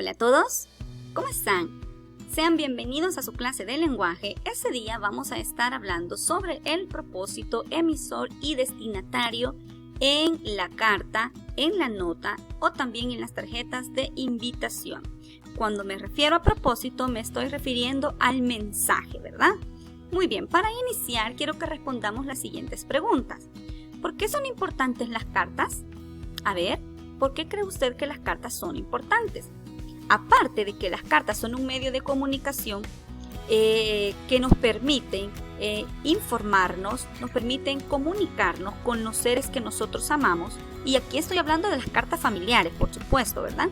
Hola a todos, ¿cómo están? Sean bienvenidos a su clase de lenguaje. Este día vamos a estar hablando sobre el propósito, emisor y destinatario en la carta, en la nota o también en las tarjetas de invitación. Cuando me refiero a propósito me estoy refiriendo al mensaje, ¿verdad? Muy bien, para iniciar quiero que respondamos las siguientes preguntas. ¿Por qué son importantes las cartas? A ver, ¿por qué cree usted que las cartas son importantes? Aparte de que las cartas son un medio de comunicación que nos permiten informarnos, nos permiten comunicarnos con los seres que nosotros amamos. Y aquí estoy hablando de las cartas familiares, por supuesto, ¿verdad?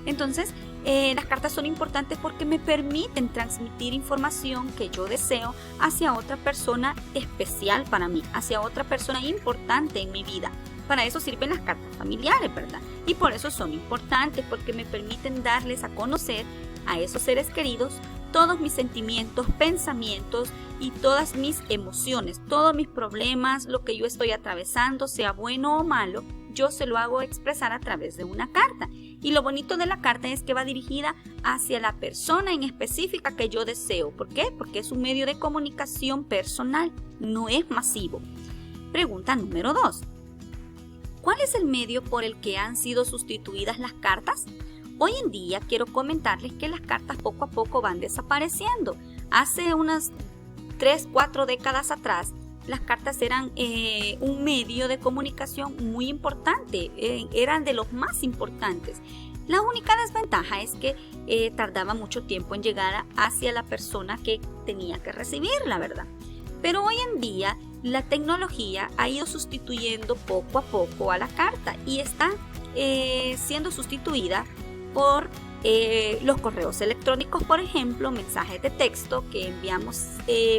Entonces, las cartas son importantes porque me permiten transmitir información que yo deseo hacia otra persona especial para mí, hacia otra persona importante en mi vida. Para eso sirven las cartas familiares, ¿verdad? Y por eso son importantes, porque me permiten darles a conocer a esos seres queridos todos mis sentimientos, pensamientos y todas mis emociones, todos mis problemas, lo que yo estoy atravesando, sea bueno o malo, yo se lo hago expresar a través de una carta. Y lo bonito de la carta es que va dirigida hacia la persona en específica que yo deseo. ¿Por qué? Porque es un medio de comunicación personal, no es masivo. Pregunta número 2. ¿Cuál es el medio por el que han sido sustituidas las cartas? Hoy en día quiero comentarles que las cartas poco a poco van desapareciendo. Hace unas 3-4 décadas atrás, las cartas eran un medio de comunicación muy importante, eran de los más importantes. La única desventaja es que tardaba mucho tiempo en llegar hacia la persona que tenía que recibirla, ¿verdad? Pero hoy en día la tecnología ha ido sustituyendo poco a poco a la carta y está siendo sustituida por los correos electrónicos, por ejemplo, mensajes de texto que enviamos,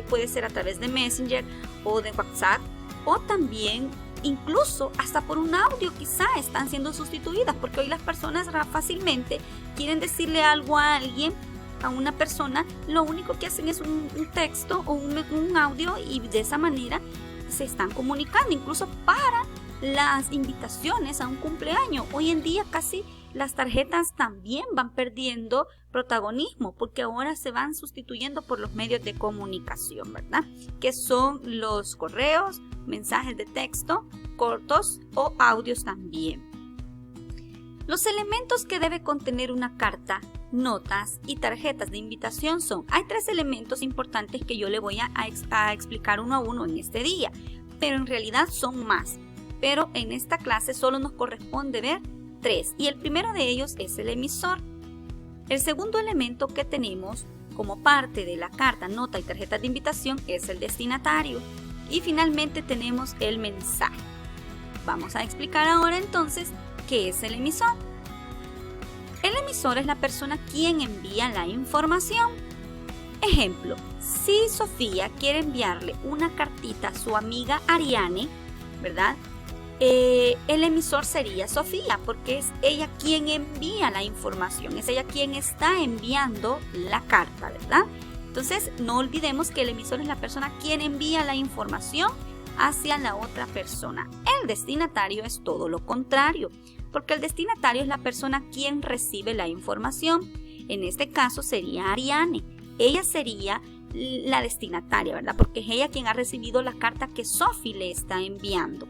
puede ser a través de Messenger o de WhatsApp, o también incluso hasta por un audio quizá están siendo sustituidas, porque hoy las personas fácilmente quieren decirle algo a alguien, a una persona, lo único que hacen es un texto o un audio y de esa manera se están comunicando, incluso para las invitaciones a un cumpleaños. Hoy en día casi las tarjetas también van perdiendo protagonismo porque ahora se van sustituyendo por los medios de comunicación, ¿verdad? Que son los correos, mensajes de texto cortos o audios también. Los elementos que debe contener una carta, notas y tarjetas de invitación son, hay 3 elementos importantes que yo le voy a explicar uno a uno en este día, pero en realidad son más. Pero en esta clase solo nos corresponde ver 3 y el primero de ellos es el emisor. El segundo elemento que tenemos como parte de la carta, nota y tarjeta de invitación es el destinatario y finalmente tenemos el mensaje. Vamos a explicar ahora entonces qué es el emisor. El emisor es la persona quien envía la información. Ejemplo, si Sofía quiere enviarle una cartita a su amiga Ariane, ¿verdad? El emisor sería Sofía, porque es ella quien envía la información, es ella quien está enviando la carta, ¿verdad? Entonces, no olvidemos que el emisor es la persona quien envía la información hacia la otra persona. El destinatario es todo lo contrario, porque el destinatario es la persona quien recibe la información. En este caso sería Ariane. Ella sería la destinataria, ¿verdad? Porque es ella quien ha recibido la carta que Sofi le está enviando.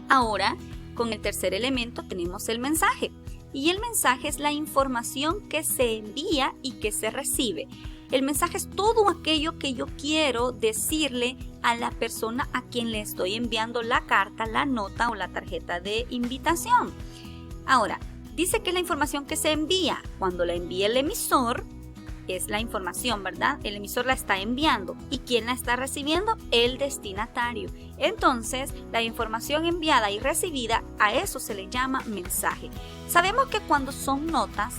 Ahora, con el tercer elemento tenemos el mensaje. Y el mensaje es la información que se envía y que se recibe. El mensaje es todo aquello que yo quiero decirle a la persona a quien le estoy enviando la carta, la nota o la tarjeta de invitación. Ahora, dice que la información que se envía, cuando la envía el emisor, es la información, ¿verdad? El emisor la está enviando. ¿Y quién la está recibiendo? El destinatario. Entonces, la información enviada y recibida, a eso se le llama mensaje. Sabemos que cuando son notas,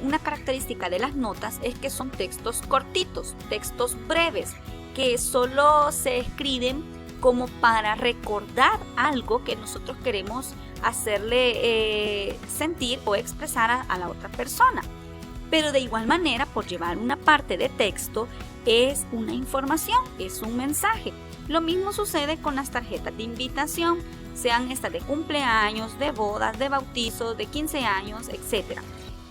una característica de las notas es que son textos cortitos, textos breves, que solo se escriben como para recordar algo que nosotros queremos hacerle sentir o expresar a la otra persona. Pero de igual manera, por llevar una parte de texto, es una información, es un mensaje. Lo mismo sucede con las tarjetas de invitación, sean estas de cumpleaños, de bodas, de bautizos, de 15 años, etc.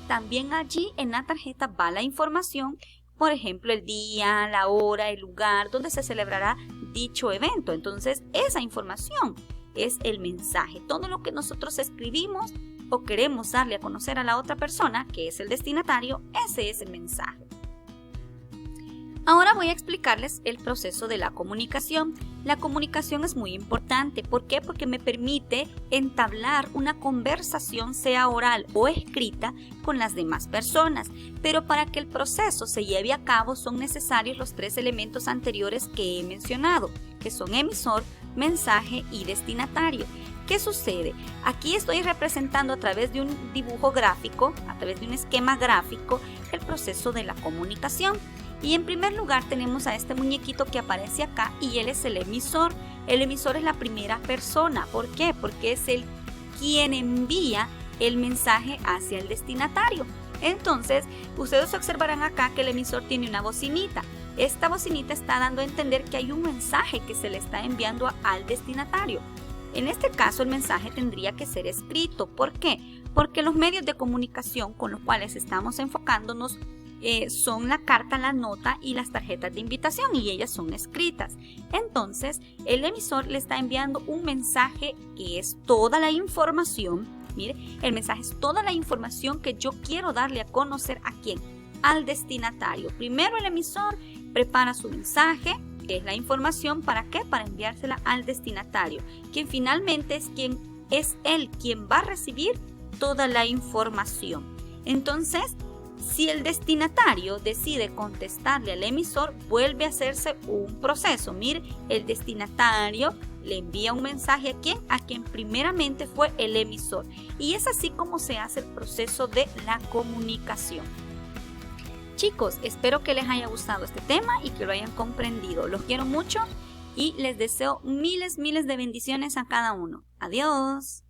también allí en la tarjeta va la información, por ejemplo, el día, la hora, el lugar donde se celebrará dicho evento. Entonces, esa información es el mensaje. Todo lo que nosotros escribimos o queremos darle a conocer a la otra persona, que es el destinatario, ese es el mensaje. Ahora voy a explicarles el proceso de la comunicación. La comunicación es muy importante. ¿Por qué? Porque me permite entablar una conversación, sea oral o escrita, con las demás personas. Pero para que el proceso se lleve a cabo son necesarios los 3 elementos anteriores que he mencionado, que son emisor, mensaje y destinatario. ¿Qué sucede? Aquí estoy representando a través de un dibujo gráfico, a través de un esquema gráfico, el proceso de la comunicación. Y en primer lugar tenemos a este muñequito que aparece acá y él es el emisor. El emisor es la primera persona. ¿Por qué? Porque es el quien envía el mensaje hacia el destinatario. Entonces, ustedes observarán acá que el emisor tiene una bocinita. Esta bocinita está dando a entender que hay un mensaje que se le está enviando al destinatario. En este caso, el mensaje tendría que ser escrito. ¿Por qué? Porque los medios de comunicación con los cuales estamos enfocándonos son la carta, la nota y las tarjetas de invitación, y ellas son escritas. Entonces, el emisor le está enviando un mensaje que es toda la información. Mire, el mensaje es toda la información que yo quiero darle a conocer ¿a quién? Al destinatario. Primero el emisor prepara su mensaje, que es la información, ¿para qué? Para enviársela al destinatario, quien finalmente es él quien va a recibir toda la información. Entonces, si el destinatario decide contestarle al emisor, vuelve a hacerse un proceso. Mire, el destinatario le envía un mensaje ¿a quién? A quien primeramente fue el emisor. Y es así como se hace el proceso de la comunicación. Chicos, espero que les haya gustado este tema y que lo hayan comprendido. Los quiero mucho y les deseo miles de bendiciones a cada uno. Adiós.